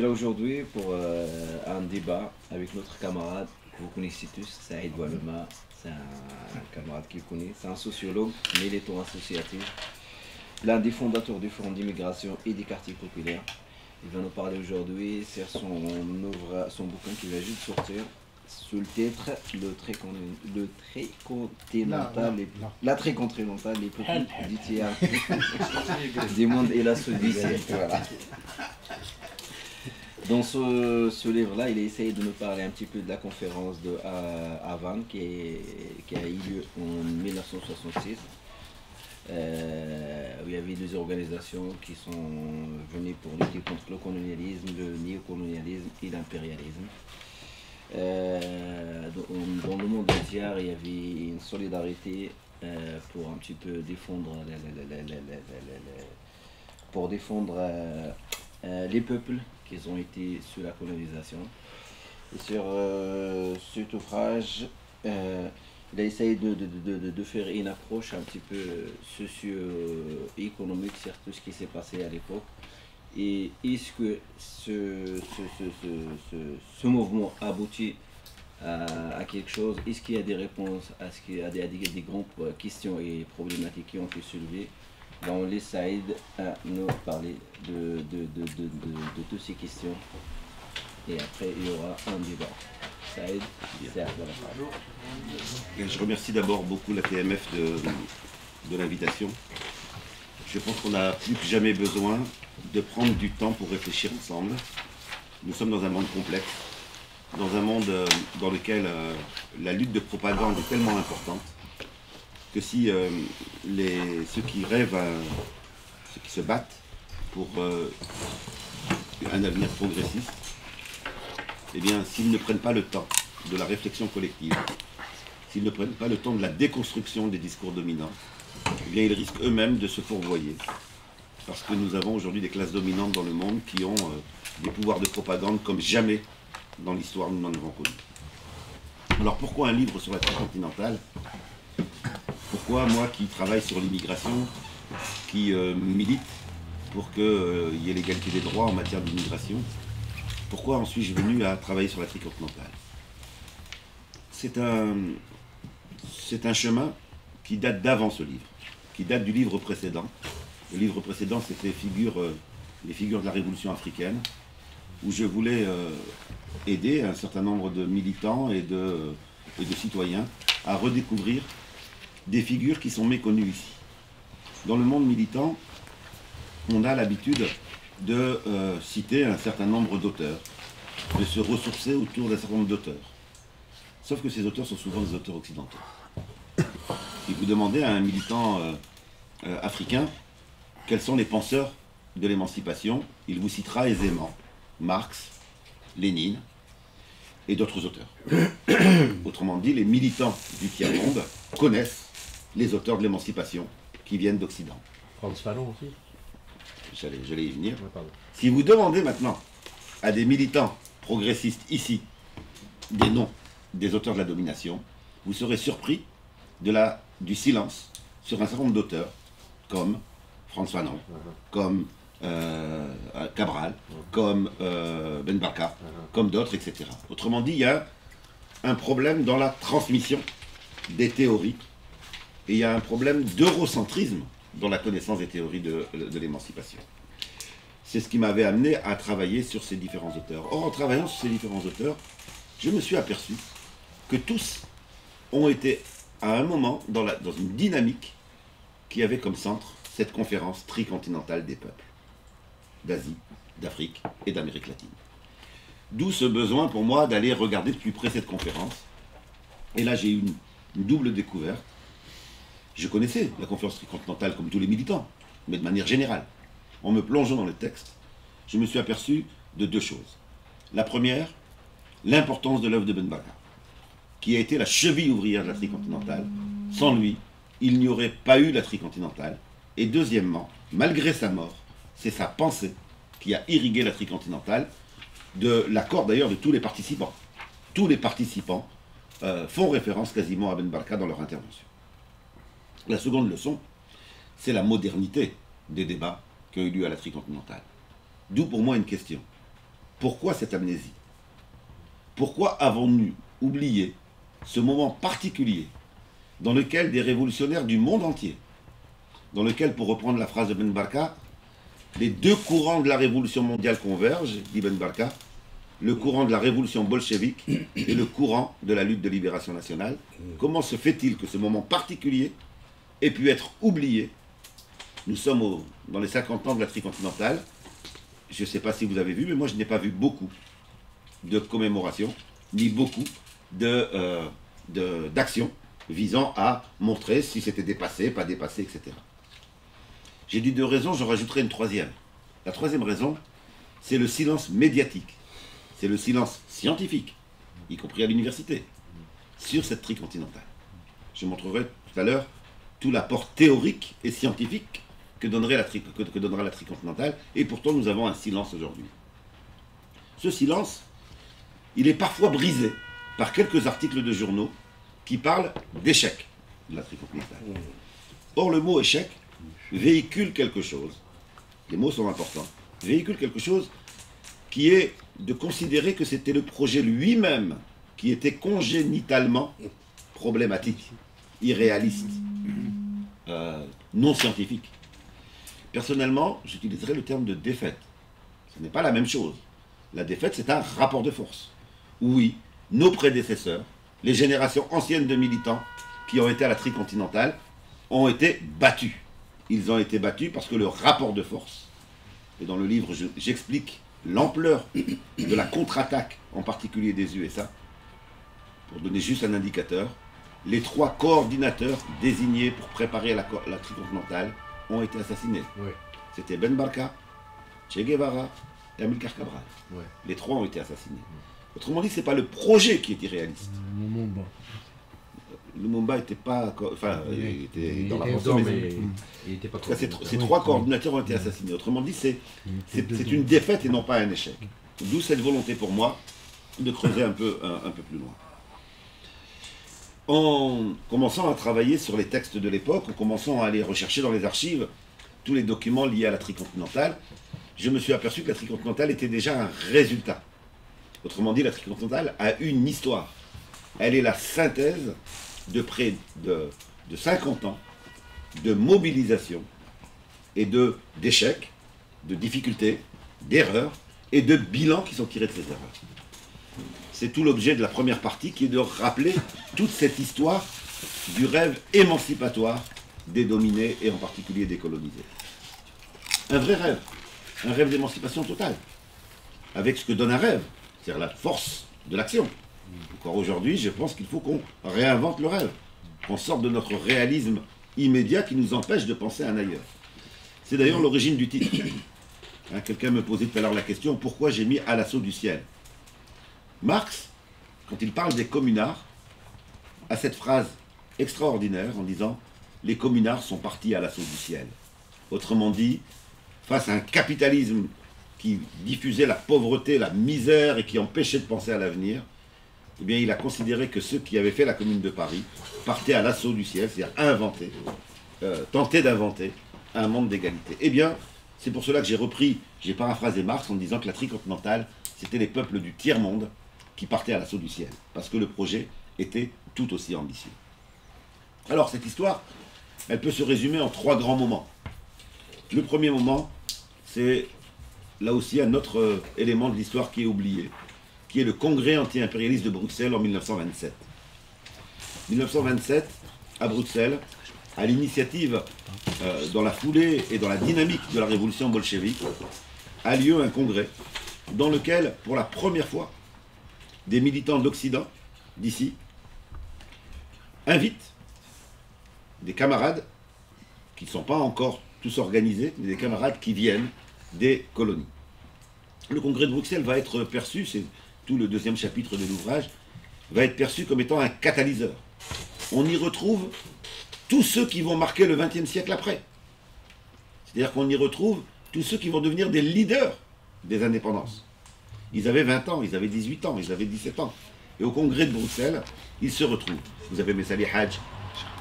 là aujourd'hui pour un débat avec notre camarade que vous connaissez tous, Saïd Boualema. C'est un camarade qu'il connaît, c'est un sociologue, militant associatif, l'un des fondateurs du Forum d'immigration et des quartiers populaires. Il va nous parler aujourd'hui sur son bouquin qui va juste sortir sous le titre La tricontinentale, les pépites du tiers du monde et la sous-vicée. Voilà. Dans ce livre-là, il a essayé de nous parler un petit peu de la conférence de Havane qui a eu lieu en 1966. Où il y avait des organisations qui sont venues pour lutter contre le colonialisme, le néocolonialisme et l'impérialisme. Dans le monde entier, il y avait une solidarité pour un petit peu défendre les peuples qui ont été sous la colonisation. Et sur cet ouvrage, il a essayé de faire une approche un petit peu socio-économique sur tout ce qui s'est passé à l'époque. Et est-ce que ce mouvement aboutit à quelque chose? Est-ce qu'il y a des réponses à des grandes questions et problématiques qui ont été soulevées? Ben, on laisse Saïd nous parler de toutes ces questions. Et après, il y aura un débat. Saïd, c'est à toi la parole. Je remercie d'abord beaucoup la TMF de l'invitation. Je pense qu'on a plus que jamais besoin de prendre du temps pour réfléchir ensemble. Nous sommes dans un monde complexe, dans un monde dans lequel la lutte de propagande est tellement importante que si ceux qui rêvent, ceux qui se battent pour un avenir progressiste, eh bien, s'ils ne prennent pas le temps de la réflexion collective, s'ils ne prennent pas le temps de la déconstruction des discours dominants, eh bien, ils risquent eux-mêmes de se fourvoyer. Parce que nous avons aujourd'hui des classes dominantes dans le monde qui ont des pouvoirs de propagande comme jamais dans l'histoire nous n'en avons connu. Alors pourquoi un livre sur la tricontinentale? Pourquoi moi qui travaille sur l'immigration, qui milite pour qu'il y ait l'égalité des droits en matière d'immigration, pourquoi en suis-je venu à travailler sur la tricontinentale? C'est un chemin qui date d'avant ce livre, qui date du livre précédent. Le livre précédent, c'était les figures de la Révolution africaine, où je voulais aider un certain nombre de militants et de citoyens à redécouvrir des figures qui sont méconnues ici. Dans le monde militant, on a l'habitude de citer un certain nombre d'auteurs, de se ressourcer autour d'un certain nombre d'auteurs. Sauf que ces auteurs sont souvent des auteurs occidentaux. Si vous demandez à un militant africain quels sont les penseurs de l'émancipation, il vous citera aisément Marx, Lénine et d'autres auteurs. Autrement dit, les militants du tiers-monde connaissent les auteurs de l'émancipation qui viennent d'Occident. Frantz Fanon aussi. J'allais y venir. Ouais, si vous demandez maintenant à des militants progressistes ici des noms des auteurs de la domination, vous serez surpris du silence sur un certain nombre d'auteurs comme Frantz Fanon, comme Cabral, comme Ben Barka, comme d'autres, etc. Autrement dit, il y a un problème dans la transmission des théories et il y a un problème d'eurocentrisme dans la connaissance des théories de l'émancipation. C'est ce qui m'avait amené à travailler sur ces différents auteurs. Or, en travaillant sur ces différents auteurs, je me suis aperçu que tous ont été à un moment dans une dynamique qui avait comme centre cette conférence tricontinentale des peuples d'Asie, d'Afrique et d'Amérique latine. D'où ce besoin pour moi d'aller regarder de plus près cette conférence. Et là, j'ai eu une double découverte. Je connaissais la conférence tricontinentale comme tous les militants, mais de manière générale. En me plongeant dans le texte, je me suis aperçu de deux choses. La première, l'importance de l'œuvre de Ben Barka, qui a été la cheville ouvrière de la tricontinentale. Sans lui, il n'y aurait pas eu la tricontinentale. Et deuxièmement, malgré sa mort, c'est sa pensée qui a irrigué la tricontinentale, de l'accord d'ailleurs de tous les participants. Tous les participants font référence quasiment à Ben Barka dans leur intervention. La seconde leçon, c'est la modernité des débats qui ont eu lieu à la tricontinentale. D'où pour moi une question. Pourquoi cette amnésie? Pourquoi avons-nous oublié ce moment particulier dans lequel des révolutionnaires du monde entier, dans lequel, pour reprendre la phrase de Ben Barka, les deux courants de la révolution mondiale convergent, dit Ben Barka, le courant de la révolution bolchevique et le courant de la lutte de libération nationale. Comment se fait-il que ce moment particulier ait pu être oublié? Nous sommes dans les 50 ans de la tricontinentale. Je ne sais pas si vous avez vu, mais moi je n'ai pas vu beaucoup de commémorations, ni beaucoup d'actions visant à montrer si c'était dépassé, pas dépassé, etc. J'ai dit deux raisons, j'en rajouterai une troisième. La troisième raison, c'est le silence médiatique. C'est le silence scientifique, y compris à l'université, sur cette tricontinentale. Je montrerai tout à l'heure tout l'apport théorique et scientifique que donnera la tricontinentale, et pourtant nous avons un silence aujourd'hui. Ce silence, il est parfois brisé par quelques articles de journaux qui parlent d'échec de la tricontinentale. Or, le mot échec véhicule quelque chose, les mots sont importants, véhicule quelque chose qui est de considérer que c'était le projet lui-même qui était congénitalement problématique, irréaliste, non scientifique. Personnellement, j'utiliserais le terme de défaite. Ce n'est pas la même chose. La défaite, c'est un rapport de force. Oui, nos prédécesseurs, les générations anciennes de militants qui ont été à la tricontinentale, ont été battus. Ils ont été battus parce que le rapport de force, et dans le livre j'explique l'ampleur de la contre-attaque, en particulier des USA, pour donner juste un indicateur, les trois coordinateurs désignés pour préparer la tricontinentale ont été assassinés. Ouais. C'était Ben Barka, Che Guevara et Amilcar Cabral. Ouais. Les trois ont été assassinés. Autrement dit, ce n'est pas le projet qui est irréaliste. Lumumba n'était pas... Enfin, il était dans la pensée, mais il n'était pas... Ces trois coordinateurs ont été assassinés. Autrement dit, c'est une défaite et non pas un échec. D'où cette volonté pour moi de creuser un peu plus loin. En commençant à travailler sur les textes de l'époque, en commençant à aller rechercher dans les archives tous les documents liés à la tricontinentale, je me suis aperçu que la tricontinentale était déjà un résultat. Autrement dit, la tricontinentale a une histoire. Elle est la synthèse de près de 50 ans de mobilisation et d'échecs, de difficultés, d'erreurs et de bilans qui sont tirés de ces erreurs. C'est tout l'objet de la première partie qui est de rappeler toute cette histoire du rêve émancipatoire des dominés et en particulier des colonisés. Un vrai rêve, un rêve d'émancipation totale, avec ce que donne un rêve, c'est-à-dire la force de l'action. Encore aujourd'hui, je pense qu'il faut qu'on réinvente le rêve, qu'on sorte de notre réalisme immédiat qui nous empêche de penser à un ailleurs. C'est d'ailleurs l'origine du titre. Quelqu'un me posait tout à l'heure la question, pourquoi j'ai mis « à l'assaut du ciel ». Marx, quand il parle des communards, a cette phrase extraordinaire en disant « les communards sont partis à l'assaut du ciel ». Autrement dit, face à un capitalisme qui diffusait la pauvreté, la misère et qui empêchait de penser à l'avenir, eh bien, il a considéré que ceux qui avaient fait la Commune de Paris partaient à l'assaut du ciel, c'est-à-dire tenter d'inventer un monde d'égalité. Eh bien, c'est pour cela que j'ai paraphrasé Marx en disant que la tricontinentale, c'était les peuples du tiers-monde qui partaient à l'assaut du ciel, parce que le projet était tout aussi ambitieux. Alors, cette histoire, elle peut se résumer en trois grands moments. Le premier moment, c'est là aussi un autre élément de l'histoire qui est oublié, qui est le congrès anti-impérialiste de Bruxelles en 1927. 1927, à Bruxelles, à l'initiative, dans la foulée et dans la dynamique de la révolution bolchevique, a lieu un congrès dans lequel, pour la première fois, des militants de l'Occident, d'ici, invitent des camarades qui ne sont pas encore tous organisés, mais des camarades qui viennent des colonies. Le congrès de Bruxelles va être perçu, c'est tout le deuxième chapitre de l'ouvrage, va être perçu comme étant un catalyseur. On y retrouve tous ceux qui vont marquer le XXe siècle après. C'est-à-dire qu'on y retrouve tous ceux qui vont devenir des leaders des indépendances. Ils avaient 20 ans, ils avaient 18 ans, ils avaient 17 ans. Et au congrès de Bruxelles, ils se retrouvent. Vous avez Messali Hadj,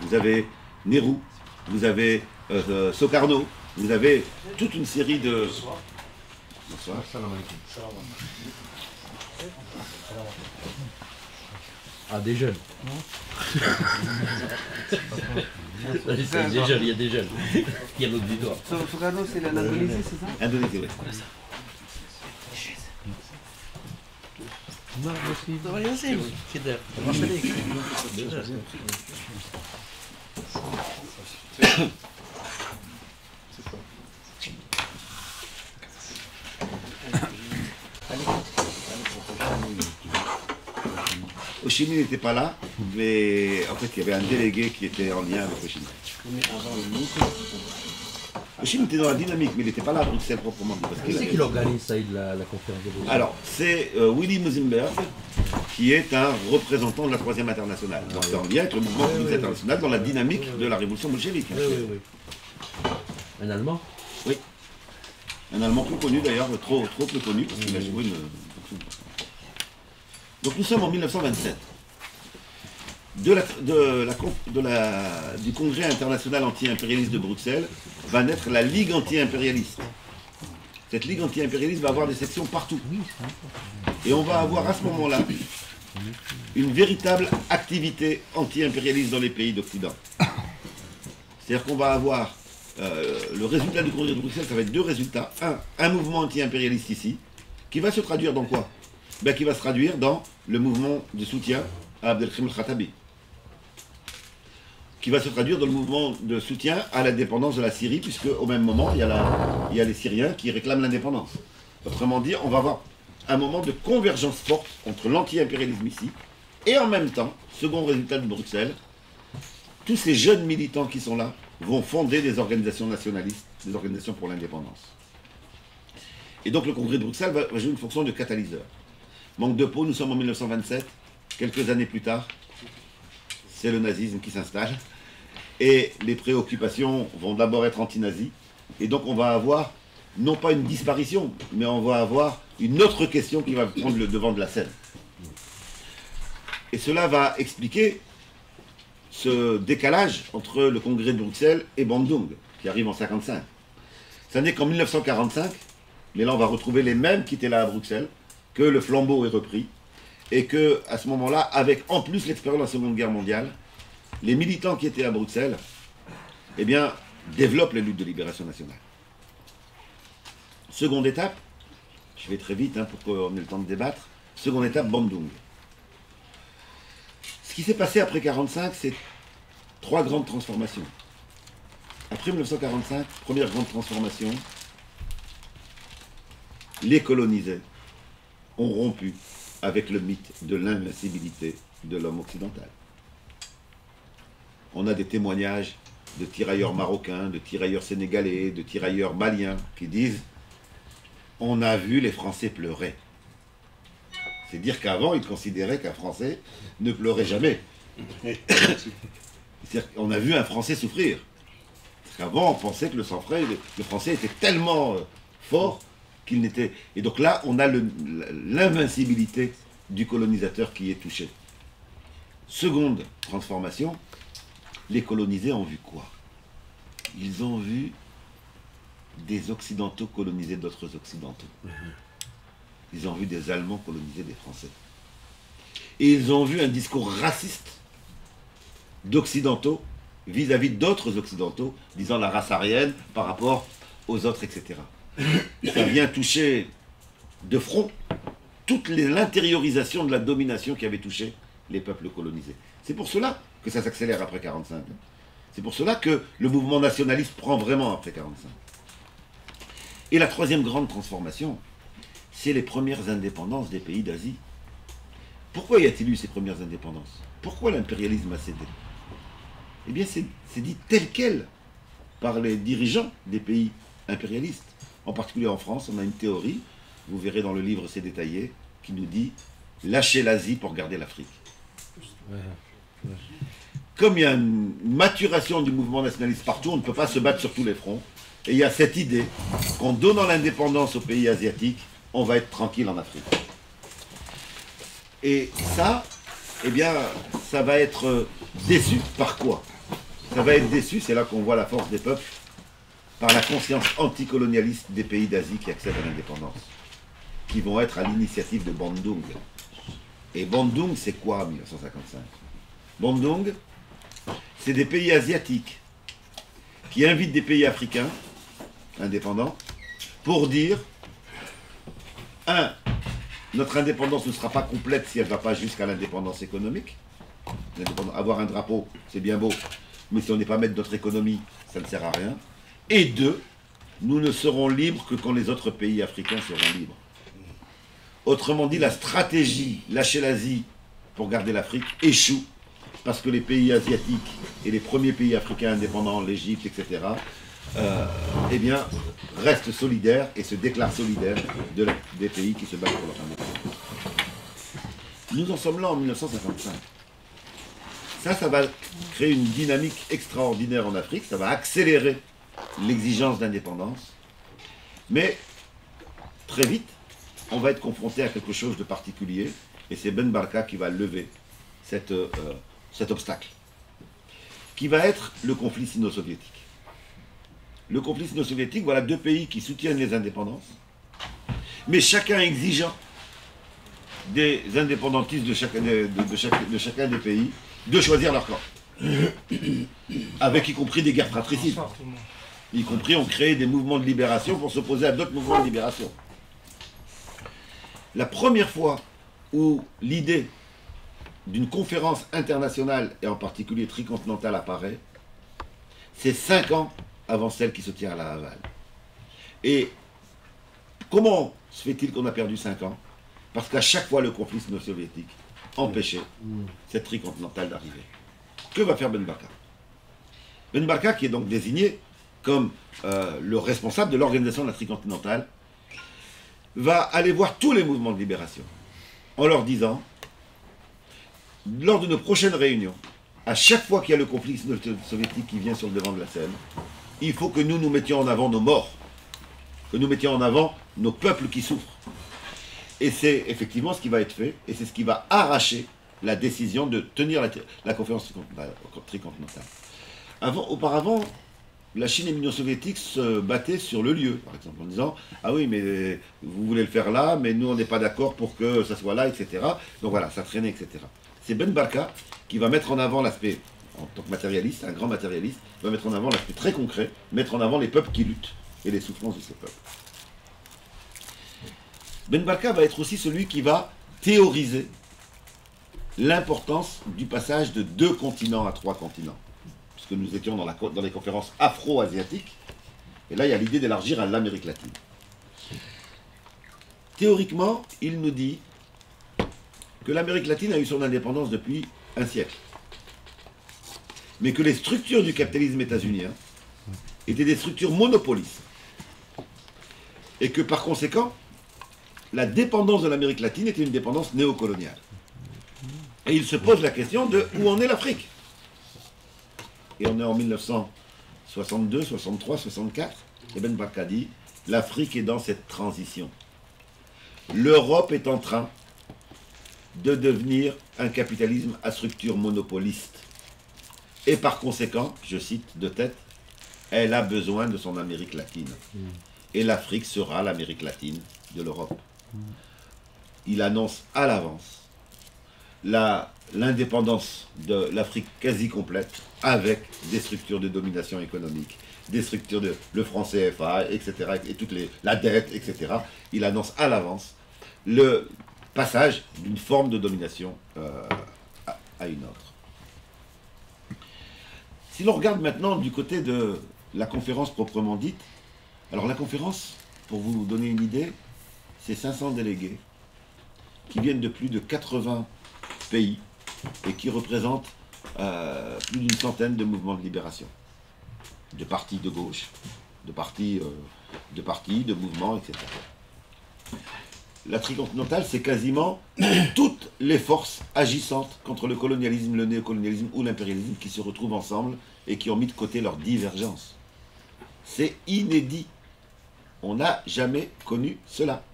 vous avez Nehru, vous avez Sokarno, vous avez toute une série de... Bonsoir. Ah, des jeunes. Il y a des jeunes, il y a des jeunes. Il y a l'autre du doigt. Soprano, c'est l'Indonésie, c'est ça? Indonésie, oui. Non, ده ياسين كده راح عليك Ho Chi Minh n'était pas là, mais en fait il y avait un délégué qui était en lien avec Ho Chi Minh. Ho Chi Minh était dans la dynamique, mais il n'était pas là à Bruxelles proprement dit. Parce Qui c'est qui l'organise, ça, la conférence de Bruxelles? Alors, c'est Willy Musenberg, qui est un représentant de la Troisième Internationale. Donc c'est en lien avec le mouvement communiste international dans la dynamique de la révolution bolchevique. Oui, oui, oui. Un Allemand? Oui. Un Allemand peu connu d'ailleurs, trop peu connu, parce qu'il a joué une... Donc nous sommes en 1927. Du Congrès international anti-impérialiste de Bruxelles va naître la Ligue anti-impérialiste. Cette Ligue anti-impérialiste va avoir des sections partout. Et on va avoir à ce moment-là une véritable activité anti-impérialiste dans les pays d'Occident. C'est-à-dire qu'on va avoir le résultat du Congrès de Bruxelles, ça va être deux résultats. Un mouvement anti-impérialiste ici, qui va se traduire dans quoi? Ben, qui va se traduire dans le mouvement de soutien à Abdelkrim el-Khattabi, qui va se traduire dans le mouvement de soutien à l'indépendance de la Syrie, puisque au même moment, il y a les Syriens qui réclament l'indépendance. Autrement dit, on va avoir un moment de convergence forte entre l'anti-impérialisme ici, et en même temps, second résultat de Bruxelles, tous ces jeunes militants qui sont là vont fonder des organisations nationalistes, des organisations pour l'indépendance. Et donc le Congrès de Bruxelles va jouer une fonction de catalyseur. Manque de peau, nous sommes en 1927, quelques années plus tard, c'est le nazisme qui s'installe, et les préoccupations vont d'abord être anti-nazis, et donc on va avoir, non pas une disparition, mais on va avoir une autre question qui va prendre le devant de la scène. Et cela va expliquer ce décalage entre le Congrès de Bruxelles et Bandung, qui arrive en 1955. Ça n'est qu'en 1945, mais là on va retrouver les mêmes qui étaient là à Bruxelles, que le flambeau est repris, et que à ce moment-là, avec en plus l'expérience de la Seconde Guerre mondiale, les militants qui étaient à Bruxelles, eh bien, développent les luttes de libération nationale. Seconde étape, je vais très vite pour qu'on ait le temps de débattre, seconde étape, Bandung. Ce qui s'est passé après 1945, c'est trois grandes transformations. Après 1945, première grande transformation, les colonisés ont rompu avec le mythe de l'invincibilité de l'homme occidental. On a des témoignages de tirailleurs marocains, de tirailleurs sénégalais, de tirailleurs maliens qui disent « On a vu les Français pleurer ». C'est dire qu'avant, ils considéraient qu'un Français ne pleurait jamais. C'est-à-dire qu'on a vu un Français souffrir. Parce qu'avant, on pensait que le Français était tellement fort qu'il n'était... Et donc là, on a l'invincibilité du colonisateur qui est touché. Seconde transformation, les colonisés ont vu quoi? Ils ont vu des Occidentaux coloniser d'autres Occidentaux. Ils ont vu des Allemands coloniser des Français. Et ils ont vu un discours raciste d'Occidentaux vis-à-vis d'autres Occidentaux, disant la race aryenne par rapport aux autres, etc. Ça vient toucher de front toute l'intériorisation de la domination qui avait touché les peuples colonisés. C'est pour cela que ça s'accélère après 1945. C'est pour cela que le mouvement nationaliste prend vraiment après 1945. Et la troisième grande transformation, c'est les premières indépendances des pays d'Asie. Pourquoi y a-t-il eu ces premières indépendances? Pourquoi l'impérialisme a cédé? Eh bien, c'est dit tel quel par les dirigeants des pays impérialistes. En particulier en France, on a une théorie, vous verrez dans le livre, c'est détaillé, qui nous dit « Lâchez l'Asie pour garder l'Afrique ». Comme il y a une maturation du mouvement nationaliste partout, on ne peut pas se battre sur tous les fronts. Et il y a cette idée qu'en donnant l'indépendance aux pays asiatiques, on va être tranquille en Afrique. Et ça, eh bien, ça va être déçu par quoi? Ça va être déçu, c'est là qu'on voit la force des peuples, par la conscience anticolonialiste des pays d'Asie qui accèdent à l'indépendance, qui vont être à l'initiative de Bandung. Et Bandung, c'est quoi en 1955? Bandung, c'est des pays asiatiques qui invitent des pays africains indépendants pour dire, un, notre indépendance ne sera pas complète si elle ne va pas jusqu'à l'indépendance économique. Avoir un drapeau, c'est bien beau, mais si on n'est pas maître de notre économie, ça ne sert à rien. Et deux, nous ne serons libres que quand les autres pays africains seront libres. Autrement dit, la stratégie lâcher l'Asie pour garder l'Afrique échoue, parce que les pays asiatiques et les premiers pays africains indépendants, l'Égypte, etc., eh bien, restent solidaires et se déclarent solidaires des pays qui se battent pour leur indépendance. Nous en sommes là en 1955. Ça va créer une dynamique extraordinaire en Afrique, ça va accélérer l'exigence d'indépendance, mais très vite, on va être confronté à quelque chose de particulier, et c'est Ben Barka qui va lever cet obstacle, qui va être le conflit sino-soviétique. Le conflit sino-soviétique, voilà deux pays qui soutiennent les indépendances, mais chacun exigeant des indépendantistes de chacun des pays de choisir leur camp, avec y compris des guerres fratricides. Y compris, on crée des mouvements de libération pour s'opposer à d'autres mouvements de libération. La première fois où l'idée d'une conférence internationale, et en particulier tricontinentale, apparaît, c'est 5 ans avant celle qui se tient à La Havane. Et comment se fait-il qu'on a perdu 5 ans? Parce qu'à chaque fois, le conflit sino-soviétique empêchait cette tricontinentale d'arriver. Que va faire Ben Barka? Ben Barka, qui est donc désigné comme le responsable de l'organisation de la tricontinentale, va aller voir tous les mouvements de libération en leur disant, lors de nos prochaines réunions, à chaque fois qu'il y a le conflit soviétique qui vient sur le devant de la scène, il faut que nous mettions en avant nos morts, que nous mettions en avant nos peuples qui souffrent. Et c'est effectivement ce qui va être fait, et c'est ce qui va arracher la décision de tenir la conférence tricontinentale. Auparavant, la Chine et l'Union soviétique se battaient sur le lieu, par exemple, en disant « Ah oui, mais vous voulez le faire là, mais nous on n'est pas d'accord pour que ça soit là, etc. » Donc voilà, ça traînait, etc. C'est Ben Barka qui va mettre en avant l'aspect, en tant que matérialiste, un grand matérialiste, va mettre en avant l'aspect très concret, mettre en avant les peuples qui luttent et les souffrances de ces peuples. Ben Barka va être aussi celui qui va théoriser l'importance du passage de 2 continents à 3 continents. Puisque nous étions dans les conférences afro-asiatiques, et là il y a l'idée d'élargir à l'Amérique latine. Théoriquement, il nous dit que l'Amérique latine a eu son indépendance depuis un siècle, mais que les structures du capitalisme états-unien étaient des structures monopolistes, et que par conséquent, la dépendance de l'Amérique latine était une dépendance néocoloniale. Et il se pose la question de où en est l'Afrique. Et on est en 1962, 63, 64. Et Ben Barka dit, l'Afrique est dans cette transition. L'Europe est en train de devenir un capitalisme à structure monopoliste. Et par conséquent, je cite de tête, elle a besoin de son Amérique latine. Et l'Afrique sera l'Amérique latine de l'Europe. Il annonce à l'avance l'indépendance de l'Afrique quasi complète avec des structures de domination économique, des structures de le franc CFA, etc., et la dette, etc. Il annonce à l'avance le passage d'une forme de domination à une autre. Si l'on regarde maintenant du côté de la conférence proprement dite, alors la conférence, pour vous donner une idée, c'est 500 délégués qui viennent de plus de 80 pays et qui représentent plus d'une centaine de mouvements de libération, de partis de gauche, de mouvements, etc. La tricontinentale, c'est quasiment toutes les forces agissantes contre le colonialisme, le néocolonialisme ou l'impérialisme qui se retrouvent ensemble et qui ont mis de côté leurs divergences. C'est inédit. On n'a jamais connu cela.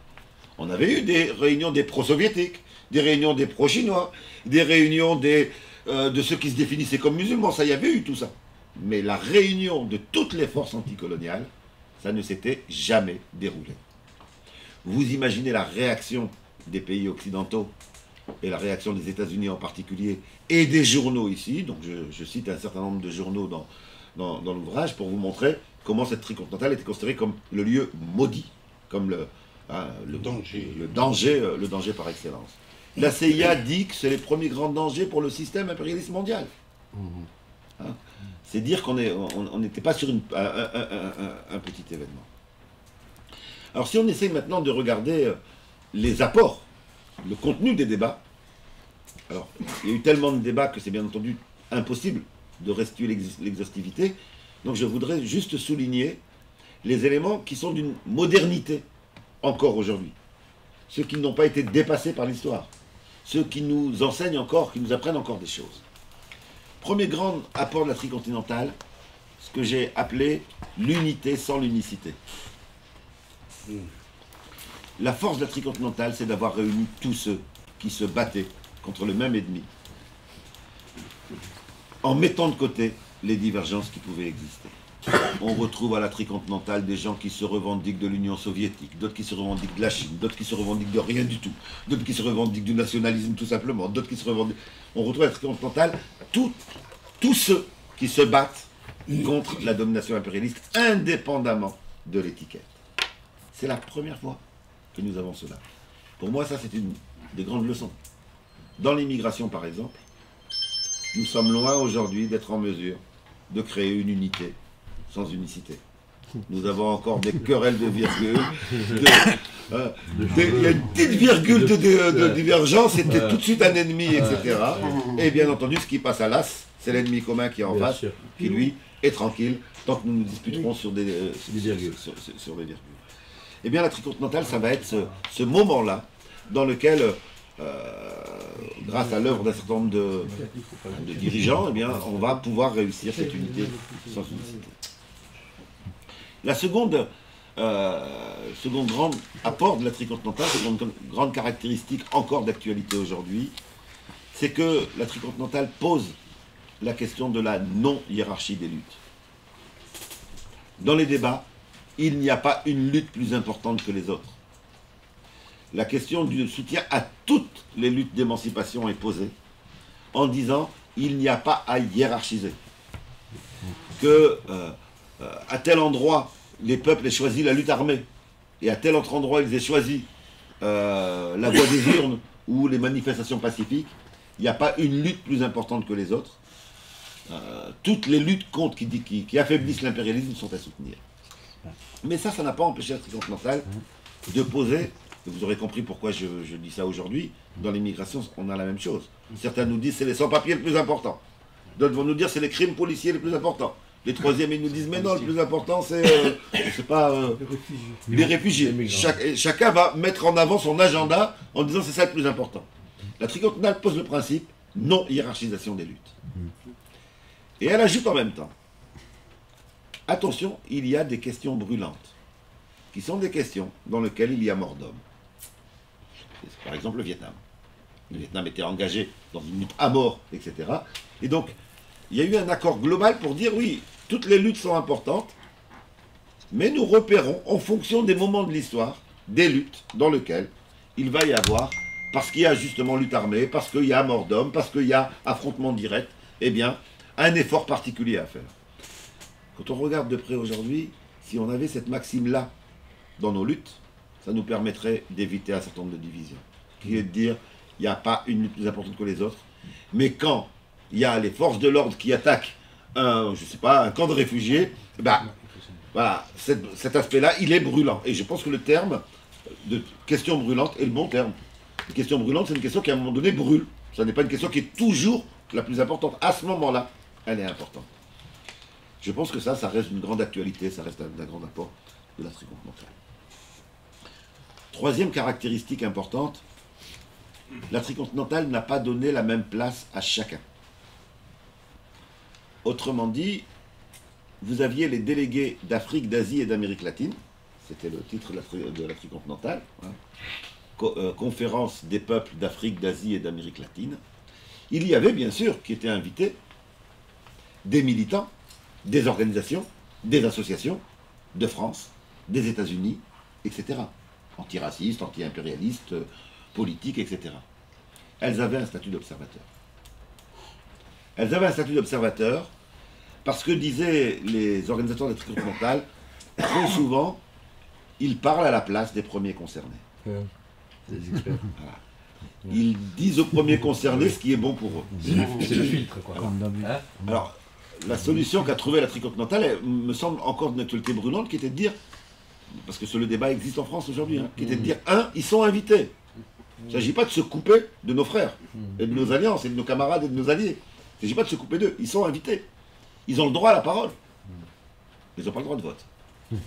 On avait eu des réunions des pro-soviétiques, des réunions des pro-chinois, des réunions de ceux qui se définissaient comme musulmans, ça y avait eu tout ça. mais la réunion de toutes les forces anticoloniales, ça ne s'était jamais déroulé. Vous imaginez la réaction des pays occidentaux, et la réaction des États-Unis en particulier, et des journaux ici, donc je cite un certain nombre de journaux dans l'ouvrage, pour vous montrer comment cette tricontinentale était considérée comme le lieu maudit, comme le danger par excellence. La CIA dit que c'est les premiers grands dangers pour le système impérialiste mondial. Hein? C'est dire qu'on n'était pas sur un petit événement. Alors si on essaye maintenant de regarder les apports, le contenu des débats, alors il y a eu tellement de débats que c'est bien entendu impossible de restituer l'exhaustivité, donc je voudrais juste souligner les éléments qui sont d'une modernité encore aujourd'hui, ceux qui n'ont pas été dépassés par l'histoire, ceux qui nous enseignent encore, qui nous apprennent encore des choses. Premier grand apport de la tricontinentale, ce que j'ai appelé l'unité sans l'unicité. La force de la tricontinentale, c'est d'avoir réuni tous ceux qui se battaient contre le même ennemi, en mettant de côté les divergences qui pouvaient exister. On retrouve à la tricontinentale des gens qui se revendiquent de l'Union soviétique, d'autres qui se revendiquent de la Chine, d'autres qui se revendiquent de rien du tout, d'autres qui se revendiquent du nationalisme tout simplement, d'autres qui se revendiquent... On retrouve à la tricontinentale tous ceux qui se battent contre la domination impérialiste, indépendamment de l'étiquette. C'est la première fois que nous avons cela. Pour moi, ça, c'est une des grandes leçons. Dans l'immigration, par exemple, nous sommes loin aujourd'hui d'être en mesure de créer une unité sans unicité. Nous avons encore des querelles de virgule. Il y a une petite virgule de divergence, c'était tout de suite un ennemi, etc. Et bien entendu, ce qui passe à l'as, c'est l'ennemi commun qui est en face, qui lui est tranquille, tant que nous nous disputerons sur des virgules. Eh bien, la tricontinentale, ça va être ce moment-là, dans lequel, grâce à l'œuvre d'un certain nombre de dirigeants, eh bien, on va pouvoir réussir cette unité sans unicité. La seconde grand apport de la tricontinentale, seconde grande caractéristique encore d'actualité aujourd'hui, c'est que la tricontinentale pose la question de la non-hiérarchie des luttes. Dans les débats, il n'y a pas une lutte plus importante que les autres. La question du soutien à toutes les luttes d'émancipation est posée en disant il n'y a pas à hiérarchiser. Que à tel endroit, les peuples aient choisi la lutte armée, et à tel autre endroit, ils aient choisi la voie des urnes ou les manifestations pacifiques, il n'y a pas une lutte plus importante que les autres. Toutes les luttes contre qui affaiblissent l'impérialisme sont à soutenir. Mais ça n'a pas empêché la tricontinentale de poser, et vous aurez compris pourquoi je dis ça aujourd'hui, dans l'immigration, on a la même chose. Certains nous disent c'est les sans-papiers le plus important. D'autres vont nous dire c'est les crimes policiers les plus importants. Les troisièmes, ils nous disent mais non, le plus important c'est les réfugiés. Chacun va mettre en avant son agenda en disant c'est ça le plus important. La tricontinentale pose le principe non-hiérarchisation des luttes. Et elle ajoute en même temps, attention, il y a des questions brûlantes, qui sont des questions dans lesquelles il y a mort d'homme. Par exemple le Vietnam. Le Vietnam était engagé dans une lutte à mort, etc. Et donc, il y a eu un accord global pour dire, oui, toutes les luttes sont importantes, mais nous repérons, en fonction des moments de l'histoire, des luttes dans lesquelles il va y avoir, parce qu'il y a justement lutte armée, parce qu'il y a mort d'homme, parce qu'il y a affrontement direct, eh bien, un effort particulier à faire. Quand on regarde de près aujourd'hui, si on avait cette maxime-là dans nos luttes, ça nous permettrait d'éviter un certain nombre de divisions. Qui est de dire, il n'y a pas une lutte plus importante que les autres, mais quand il y a les forces de l'ordre qui attaquent un camp de réfugiés, ben, voilà, cet aspect-là, il est brûlant. Et je pense que le terme de question brûlante est le bon terme. Une question brûlante, c'est une question qui à un moment donné brûle. Ce n'est pas une question qui est toujours la plus importante. À ce moment-là, elle est importante. Je pense que ça reste une grande actualité, ça reste un grand apport de la tricontinentale. Troisième caractéristique importante, la tricontinentale n'a pas donné la même place à chacun. Autrement dit, vous aviez les délégués d'Afrique, d'Asie et d'Amérique latine, c'était le titre de la tricontinentale, hein. Conférence des peuples d'Afrique, d'Asie et d'Amérique latine. Il y avait bien sûr, qui étaient invités, des militants des organisations, des associations de France, des États-Unis, etc. Antiracistes, anti-impérialistes, politiques, etc. Elles avaient un statut d'observateur. Elles avaient un statut d'observateur parce que, disaient les organisateurs des tricontinentales, trop souvent, ils parlent à la place des premiers concernés. Voilà. Ils disent aux premiers concernés ce qui est bon pour eux. C'est le filtre, quoi. Hein? Alors, la solution qu'a trouvée la tricontinentale, elle me semble encore d'une actualité brûlante, qui était de dire, parce que le débat existe en France aujourd'hui, hein, qui était de dire, ils sont invités. Il ne s'agit pas de se couper de nos frères, et de nos alliances, et de nos camarades, et de nos alliés. Il ne s'agit pas de se couper d'eux, ils sont invités. Ils ont le droit à la parole. Mais ils n'ont pas le droit de vote. Ils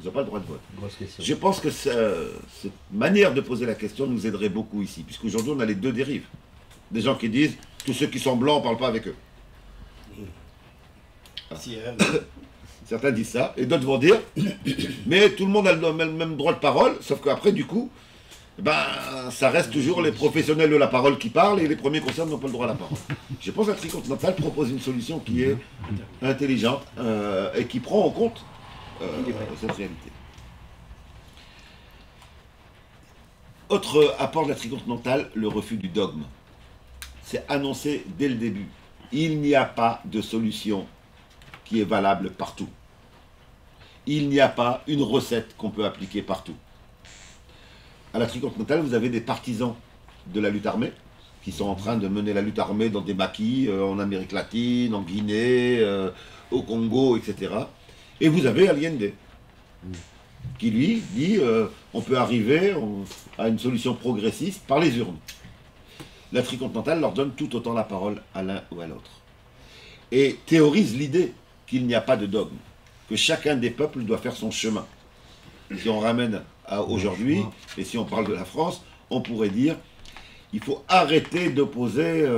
n'ont pas le droit de vote. Grosse question. Je pense que cette manière de poser la question nous aiderait beaucoup ici, puisqu'aujourd'hui on a les deux dérives. Des gens qui disent, tous ceux qui sont blancs, on ne parle pas avec eux. Certains disent ça, et d'autres vont dire, mais tout le monde a le même droit de parole, sauf qu'après, du coup, ça reste toujours les professionnels de la parole qui parlent, et les premiers concernés n'ont pas le droit à la parole. Je pense que la tricontinentale propose une solution qui est intelligente, et qui prend en compte cette réalité. Autre apport de la tricontinentale, le refus du dogme. C'est annoncé dès le début. Il n'y a pas de solution qui est valable partout. Il n'y a pas une recette qu'on peut appliquer partout. À la tricontinentale, vous avez des partisans de la lutte armée qui sont en train de mener la lutte armée dans des maquis en Amérique latine, en Guinée, au Congo, etc. Et vous avez Allende qui, lui, dit on peut arriver à une solution progressiste par les urnes. La tricontinentale leur donne tout autant la parole à l'un ou à l'autre. Et théorise l'idée qu'il n'y a pas de dogme, que chacun des peuples doit faire son chemin. Si on ramène à aujourd'hui, et si on parle de la France, on pourrait dire il faut arrêter d'opposer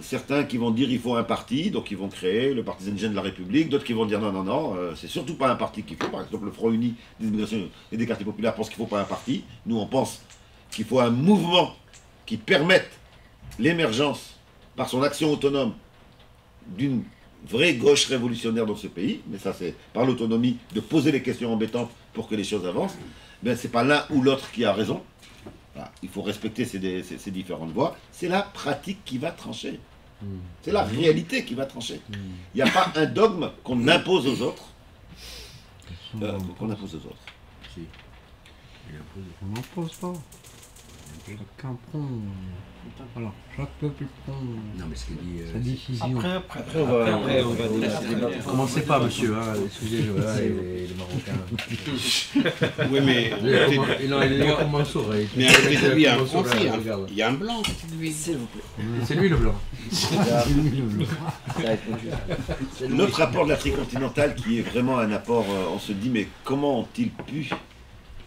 certains qui vont dire il faut un parti, donc ils vont créer le Parti indigène de la République, d'autres qui vont dire non, c'est surtout pas un parti qu'il faut. Par exemple, le Front Uni des immigrations et des quartiers populaires pense qu'il ne faut pas un parti. Nous, on pense qu'il faut un mouvement qui permette l'émergence, par son action autonome, d'une vraie gauche révolutionnaire dans ce pays, mais ça c'est par l'autonomie de poser les questions embêtantes pour que les choses avancent. Ben, c'est pas l'un ou l'autre qui a raison. Voilà. Il faut respecter ces différentes voies. C'est la pratique qui va trancher. C'est la réalité qui va trancher. Il n'y a pas un dogme qu'on impose aux autres. Qu'on impose aux autres. Si. On n'impose pas. Chacun prend. Alors, chaque peuple prend sa décision. Après, on va débattre. Commencez pas, monsieur, hein, excusez-le, hein, les Marocains. Oui, mais. Il a commencé. Mais avec lui, il y a un français, il y a un blanc. S'il vous plaît. C'est lui le blanc. L'autre apport de la tricontinentale qui est vraiment un apport, on se dit, mais comment ont-ils pu,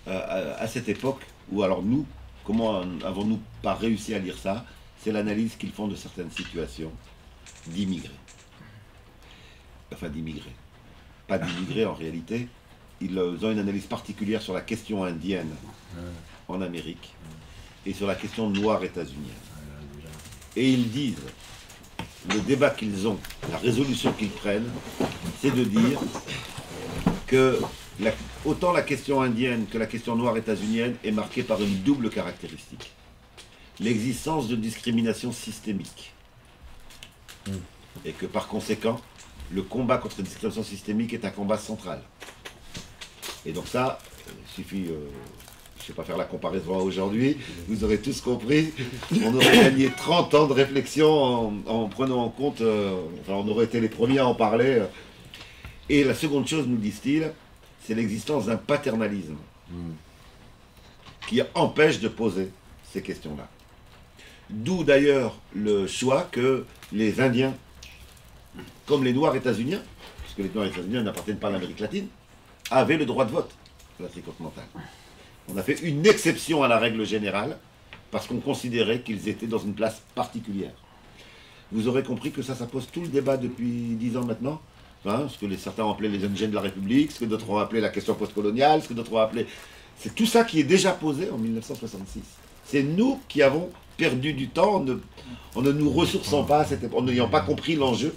à cette époque, ou alors nous, comment avons-nous pas réussi à lire ça? C'est l'analyse qu'ils font de certaines situations d'immigrés. Enfin d'immigrés. Pas d'immigrés en réalité. Ils ont une analyse particulière sur la question indienne en Amérique et sur la question noire états-unienne. Et ils disent, le débat qu'ils ont, la résolution qu'ils prennent, c'est de dire que autant la question indienne que la question noire états-unienne est marquée par une double caractéristique. L'existence de discrimination systémique. Et que par conséquent, le combat contre la discrimination systémique est un combat central. Et donc ça, il suffit, je ne sais pas faire la comparaison à aujourd'hui, vous aurez tous compris, on aurait gagné 30 ans de réflexion en prenant en compte, enfin on aurait été les premiers à en parler. Et la seconde chose, nous disent-ils, c'est l'existence d'un paternalisme qui empêche de poser ces questions-là. D'où d'ailleurs le choix que les Indiens, comme les Noirs états-uniens, puisque les Noirs états-uniens n'appartiennent pas à l'Amérique latine, avaient le droit de vote à la tricontinentale. On a fait une exception à la règle générale parce qu'on considérait qu'ils étaient dans une place particulière. Vous aurez compris que ça pose tout le débat depuis 10 ans maintenant. Hein, ce que certains ont appelé les indigènes de la République, ce que d'autres ont appelé la question postcoloniale, ce que d'autres ont appelé... C'est tout ça qui est déjà posé en 1966. C'est nous qui avons perdu du temps en ne nous ressourçant pas à cette époque, en n'ayant pas compris l'enjeu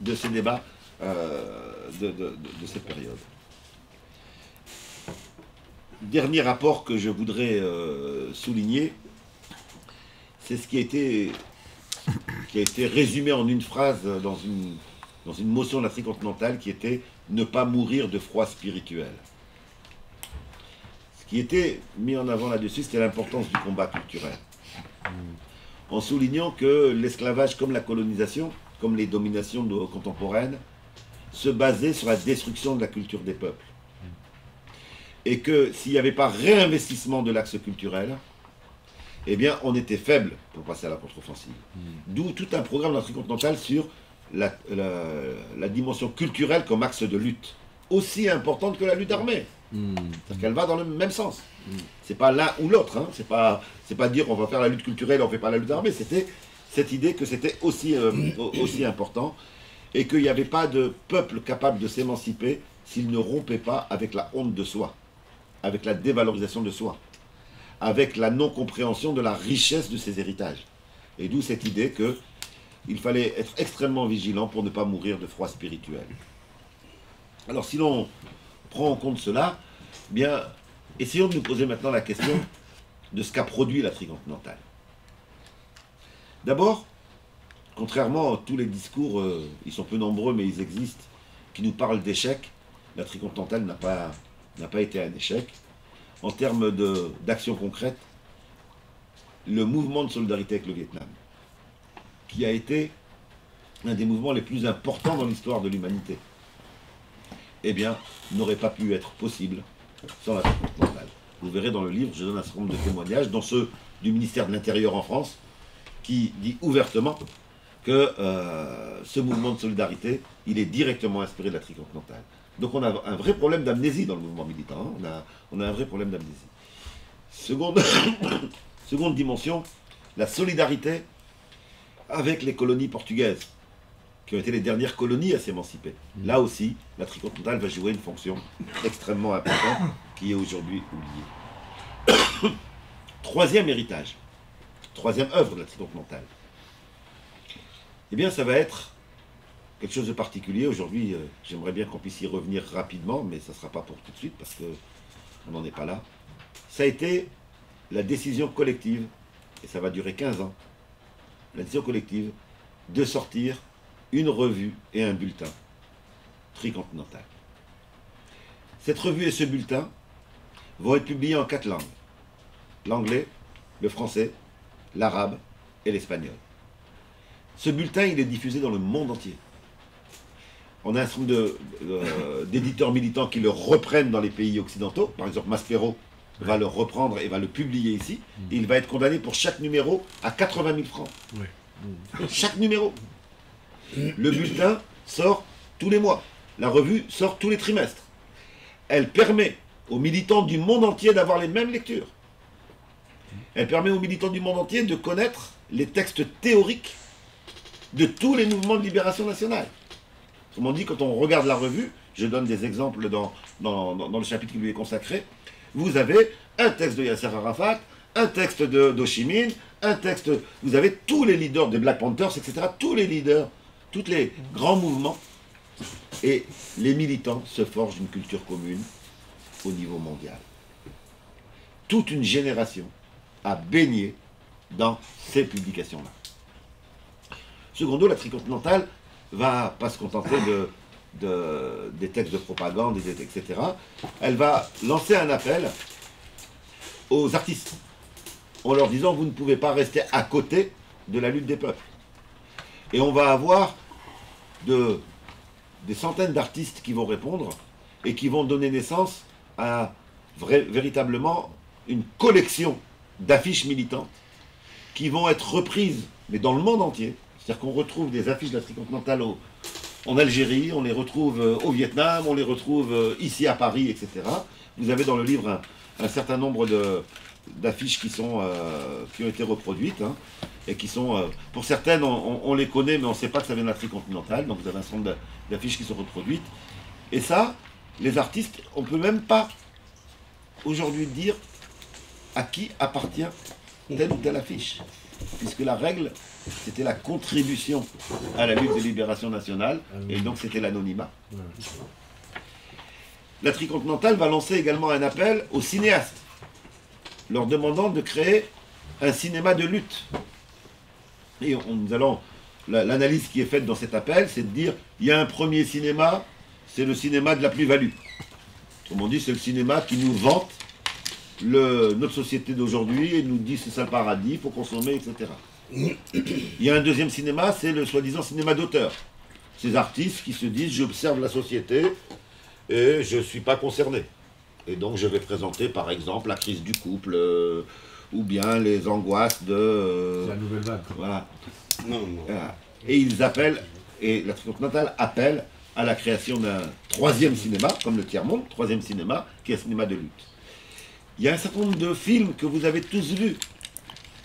de ces débats de cette période. Dernier rapport que je voudrais souligner, c'est ce qui a été résumé en une phrase dans une motion de la tricontinentale qui était « ne pas mourir de froid spirituel ». Ce qui était mis en avant là-dessus, c'était l'importance du combat culturel. En soulignant que l'esclavage, comme la colonisation, comme les dominations contemporaines, se basaient sur la destruction de la culture des peuples. Et que s'il n'y avait pas réinvestissement de l'axe culturel, eh bien, on était faible pour passer à la contre-offensive. D'où tout un programme dans la tricontinentale sur la dimension culturelle comme axe de lutte, aussi importante que la lutte armée. C'est-à-dire qu'elle va dans le même sens. C'est pas l'un ou l'autre. Hein. C'est pas dire on va faire la lutte culturelle, on fait pas la lutte armée. C'était cette idée que c'était aussi important et qu'il n'y avait pas de peuple capable de s'émanciper s'il ne rompait pas avec la honte de soi, avec la dévalorisation de soi, avec la non-compréhension de la richesse de ses héritages. Et d'où cette idée qu'il fallait être extrêmement vigilant pour ne pas mourir de froid spirituel. Alors si l'on prend en compte cela, bien, essayons de nous poser maintenant la question de ce qu'a produit la tricontinentale. D'abord, contrairement à tous les discours, ils sont peu nombreux mais ils existent, qui nous parlent d'échec, la tricontinentale n'a pas été un échec. En termes d'action concrète, le mouvement de solidarité avec le Vietnam, qui a été un des mouvements les plus importants dans l'histoire de l'humanité, eh bien, n'aurait pas pu être possible sans la tricontinentale. Vous verrez dans le livre, je donne un certain nombre de témoignages, dont ceux du ministère de l'Intérieur en France, qui dit ouvertement que ce mouvement de solidarité, il est directement inspiré de la tricontinentale. Donc on a un vrai problème d'amnésie dans le mouvement militant, hein. On a un vrai problème d'amnésie. Seconde dimension, la solidarité avec les colonies portugaises, qui ont été les dernières colonies à s'émanciper. Là aussi, la tricontinentale va jouer une fonction extrêmement importante qui est aujourd'hui oubliée. Troisième héritage, troisième œuvre de la tricontinentale, eh bien ça va être quelque chose de particulier. Aujourd'hui, j'aimerais bien qu'on puisse y revenir rapidement, mais ça ne sera pas pour tout de suite parce qu'on n'en est pas là. Ça a été la décision collective, et ça va durer 15 ans, la décision collective de sortir une revue et un bulletin tricontinental. Cette revue et ce bulletin vont être publiés en 4 langues. L'anglais, le français, l'arabe et l'espagnol. Ce bulletin, il est diffusé dans le monde entier. On a un certain nombre d'éditeurs militants qui le reprennent dans les pays occidentaux. Par exemple, Maspero va le reprendre et va le publier ici. Et il va être condamné pour chaque numéro à 80 000 francs. Chaque numéro. Le bulletin sort tous les mois. La revue sort tous les trimestres. Elle permet aux militants du monde entier d'avoir les mêmes lectures. Elle permet aux militants du monde entier de connaître les textes théoriques de tous les mouvements de libération nationale. Autrement dit, quand on regarde la revue, je donne des exemples dans le chapitre qui lui est consacré, vous avez un texte de Yasser Arafat, un texte d'Ho Chi Minh, un texte... Vous avez tous les leaders des Black Panthers, etc., tous les leaders, tous les grands mouvements, et les militants se forgent une culture commune au niveau mondial. Toute une génération a baigné dans ces publications-là. Secondo, la tricontinentale va pas se contenter des textes de propagande, etc. Elle va lancer un appel aux artistes, en leur disant, vous ne pouvez pas rester à côté de la lutte des peuples. Et on va avoir des centaines d'artistes qui vont répondre et qui vont donner naissance à véritablement une collection d'affiches militantes qui vont être reprises, mais dans le monde entier. C'est-à-dire qu'on retrouve des affiches de la tricontinentale en Algérie, on les retrouve au Vietnam, on les retrouve ici à Paris, etc. Vous avez dans le livre un certain nombre d'affiches qui ont été reproduites, hein, et qui sont, pour certaines, on les connaît, mais on ne sait pas que ça vient de la tricontinentale, donc vous avez un certain nombre d'affiches qui sont reproduites. Et ça, les artistes, on ne peut même pas aujourd'hui dire à qui appartient telle ou telle affiche. puisque la règle, c'était la contribution à la lutte de libération nationale, et donc c'était l'anonymat. La Tricontinentale va lancer également un appel aux cinéastes, leur demandant de créer un cinéma de lutte. Et l'analyse qui est faite dans cet appel, c'est de dire, il y a un premier cinéma, c'est le cinéma de la plus-value. Autrement dit, c'est le cinéma qui nous vante notre société d'aujourd'hui et nous dit c'est ça le paradis, il faut consommer, etc. Il y a un deuxième cinéma, c'est le soi-disant cinéma d'auteur. Ces artistes qui se disent, j'observe la société et je ne suis pas concerné. Et donc je vais présenter par exemple la crise du couple, ou bien les angoisses de... la nouvelle vague. Voilà. Non, non. Et ils appellent, et la Tricontinentale appelle à la création d'un troisième cinéma, comme le tiers-monde, troisième cinéma, qui est un cinéma de lutte. Il y a un certain nombre de films que vous avez tous vus,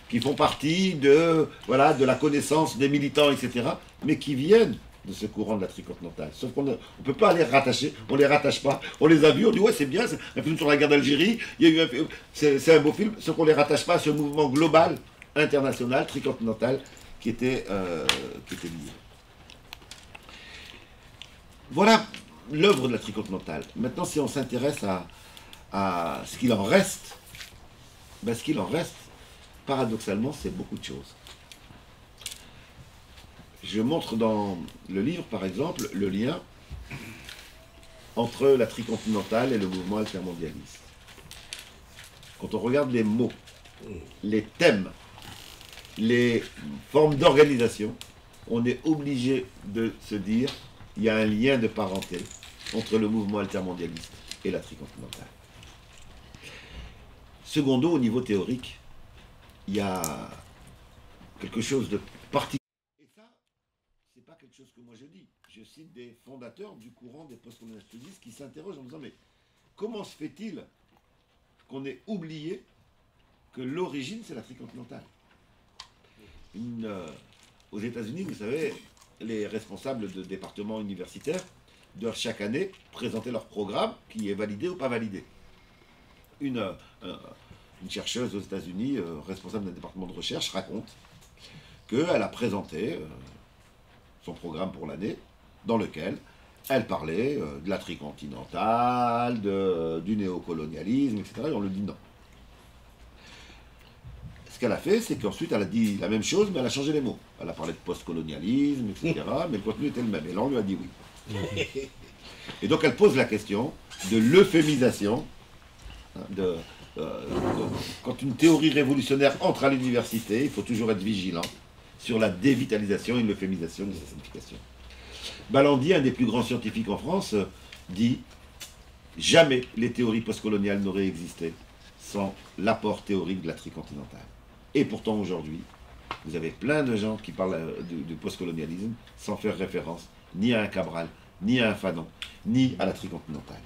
qui font partie de la connaissance des militants, etc., mais qui viennent de ce courant de la Tricontinentale. Sauf qu'on ne peut pas les rattacher, on ne les rattache pas. On les a vus, on dit ouais c'est bien, c'est un film sur la guerre d'Algérie, c'est un beau film, sauf qu'on ne les rattache pas à ce mouvement global, international, tricontinental, qui était lié. Voilà l'œuvre de la Tricontinentale. Maintenant, si on s'intéresse à ce qu'il en reste, ben, ce qu'il en reste, paradoxalement, c'est beaucoup de choses. Je montre dans le livre, par exemple, le lien entre la Tricontinentale et le mouvement altermondialiste. Quand on regarde les mots, les thèmes, les formes d'organisation, on est obligé de se dire qu'il y a un lien de parenté entre le mouvement altermondialiste et la Tricontinentale. Secondo, au niveau théorique, il y a quelque chose de particulier. Et ça, c'est pas quelque chose que moi je dis. Je cite des fondateurs du courant des postcolonialistes qui s'interrogent en disant mais comment se fait-il qu'on ait oublié que l'origine c'est la Tricontinentale? Aux États-Unis, vous savez, les responsables de départements universitaires doivent chaque année présenter leur programme qui est validé ou pas validé. Une chercheuse aux États-Unis, responsable d'un département de recherche, raconte qu'elle a présenté son programme pour l'année, dans lequel elle parlait de la Tricontinentale, du néocolonialisme, etc. Et on lui dit non. Ce qu'elle a fait, c'est qu'ensuite elle a dit la même chose, mais elle a changé les mots. Elle a parlé de postcolonialisme, etc. Mais le contenu était le même. Et là, on lui a dit oui. Et donc elle pose la question de l'euphémisation, quand une théorie révolutionnaire entre à l'université, il faut toujours être vigilant sur la dévitalisation et l'euphémisation de sa signification. Balandi, un des plus grands scientifiques en France, dit « Jamais les théories postcoloniales n'auraient existé sans l'apport théorique de la Tricontinentale. » Et pourtant aujourd'hui, vous avez plein de gens qui parlent du postcolonialisme sans faire référence ni à un Cabral, ni à un Fanon, ni à la Tricontinentale.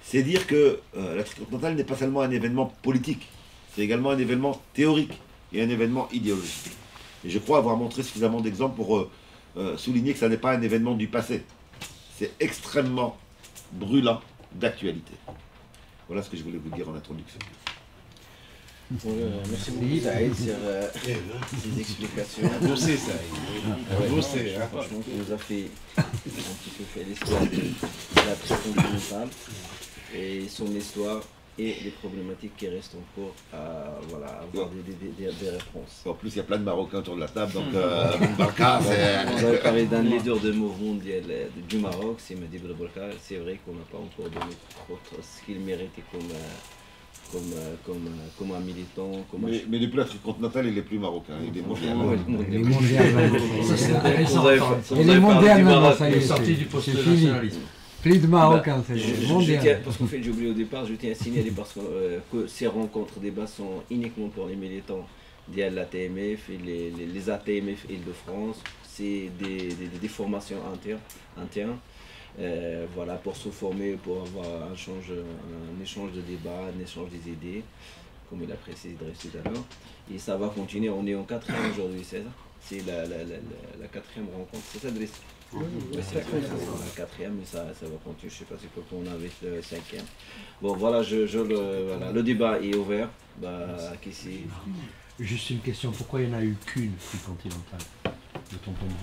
C'est dire que la Tricontinentale n'est pas seulement un événement politique, c'est également un événement théorique et un événement idéologique. Et je crois avoir montré suffisamment d'exemples pour souligner que ça n'est pas un événement du passé. C'est extrêmement brûlant d'actualité. Voilà ce que je voulais vous dire en introduction. Merci beaucoup Saïd sur ces explications. Bossé Saïd. Bossé. Franchement, tu nous as fait un petit peu fait l'histoire de la Tricontinentale et son histoire et les problématiques qui restent encore à avoir des réponses. En plus, il y a plein de Marocains autour de la table, donc Barka, c'est... Vous avez parlé d'un leader de mouvement du Maroc, c'est Mehdi Boulabouka. C'est vrai qu'on n'a pas encore donné ce qu'il méritait comme un militant. Mais depuis la Tricontinentale, il est plus marocain, il est mondial. Il est mondial. Ça, c'est intéressant. Il est mondial maintenant, ça y Il est est. sorti du C'est fini. post-nationalisme. Plus de Marocains, c'est mondial. Parce qu'en fait, j'ai oublié au départ, je tiens à signaler parce que ces rencontres débat sont uniquement pour les militants de l'ATMF et les ATMF Île-de-France. C'est des formations internes. Voilà, pour se former, pour avoir un échange de débat, un échange des idées, comme il a précisé tout à l'heure. Et ça va continuer, on est en 4e aujourd'hui, c'est ça? C'est la 4e rencontre, c'est ça Driss? Oui, c'est la 4e, mais ça va continuer, je ne sais pas si on avait le 5e. Bon voilà, le débat est ouvert, Juste une question, pourquoi il n'y en a eu qu'une Coupe continentale, de ton point de vue?